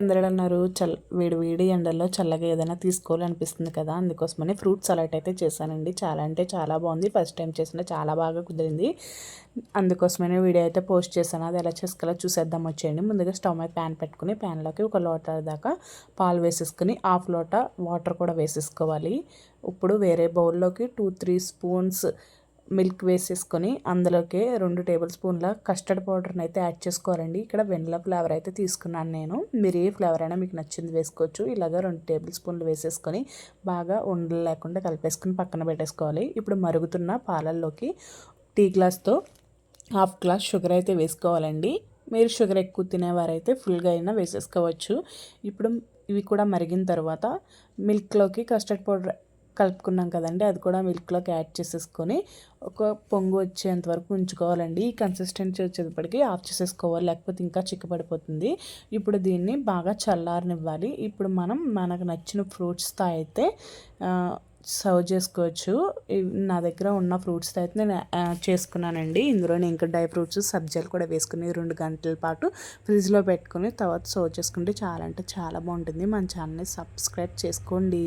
అందరూ అన్నారు వేడి వేడి ఎండల్లో చల్లగా ఏదైనా తీసుకోవాలనిపిస్తుంది కదా, అందుకోసమని ఫ్రూట్ సలాడ్ అయితే చేశానండి. చాలా అంటే చాలా బాగుంది. ఫస్ట్ టైం చేసిన చాలా బాగా కుదిరింది. అందుకోసమనే వీడియో అయితే పోస్ట్ చేశాను. అది ఎలా చేసుకోవాలో చూసేద్దాం వచ్చేయండి. ముందుగా స్టవ్ మీద ప్యాన్ పెట్టుకుని ప్యాన్లోకి 1 లోట దాకా పాలు వేసేసుకుని హాఫ్ లోట వాటర్ కూడా వేసేసుకోవాలి. ఇప్పుడు వేరే బౌల్లోకి 2-3 స్పూన్స్ మిల్క్ వేసేసుకొని అందులోకి 2 టేబుల్ స్పూన్ల కస్టర్డ్ పౌడర్ని అయితే యాడ్ చేసుకోవాలండి. ఇక్కడ వెనిలా ఫ్లేవర్ అయితే తీసుకున్నాను నేను. మీరు ఏ ఫ్లేవర్ అయినా మీకు నచ్చింది వేసుకోవచ్చు. ఇలాగ 2 టేబుల్ స్పూన్లు వేసేసుకొని బాగా ఉండలు లేకుండా కలిపేసుకొని పక్కన పెట్టేసుకోవాలి. ఇప్పుడు మరుగుతున్న పాలల్లోకి టీ గ్లాస్తో హాఫ్ గ్లాస్ షుగర్ అయితే వేసుకోవాలండి. మీరు షుగర్ ఎక్కువ తినేవారైతే ఫుల్గా అయినా వేసేసుకోవచ్చు. ఇప్పుడు ఇవి కూడా మరిగిన తర్వాత మిల్క్లోకి కస్టర్డ్ పౌడర్ కలుపుకున్నాం కదండి, అది కూడా మిల్క్లోకి యాడ్ చేసేసుకొని ఒక పొంగు వచ్చేంత వరకు ఉంచుకోవాలండి. ఈ కన్సిస్టెన్సీ వచ్చేటప్పటికి ఆఫ్ చేసేసుకోవాలి, లేకపోతే ఇంకా చిక్కబడిపోతుంది. ఇప్పుడు దీన్ని బాగా చల్లారనివ్వాలి. ఇప్పుడు మనకు నచ్చిన ఫ్రూట్స్తో అయితే సర్వ్ చేసుకోవచ్చు. నా దగ్గర ఉన్న ఫ్రూట్స్తో అయితే నేను చేసుకున్నానండి. ఇందులో నేను ఇంకా డ్రై ఫ్రూట్స్ సబ్జాలు కూడా వేసుకుని 2 గంటల పాటు ఫ్రిడ్జ్లో పెట్టుకుని తర్వాత సర్వ్ చేసుకుంటే చాలా అంటే చాలా బాగుంటుంది. మన ఛానల్ని సబ్స్క్రైబ్ చేసుకోండి.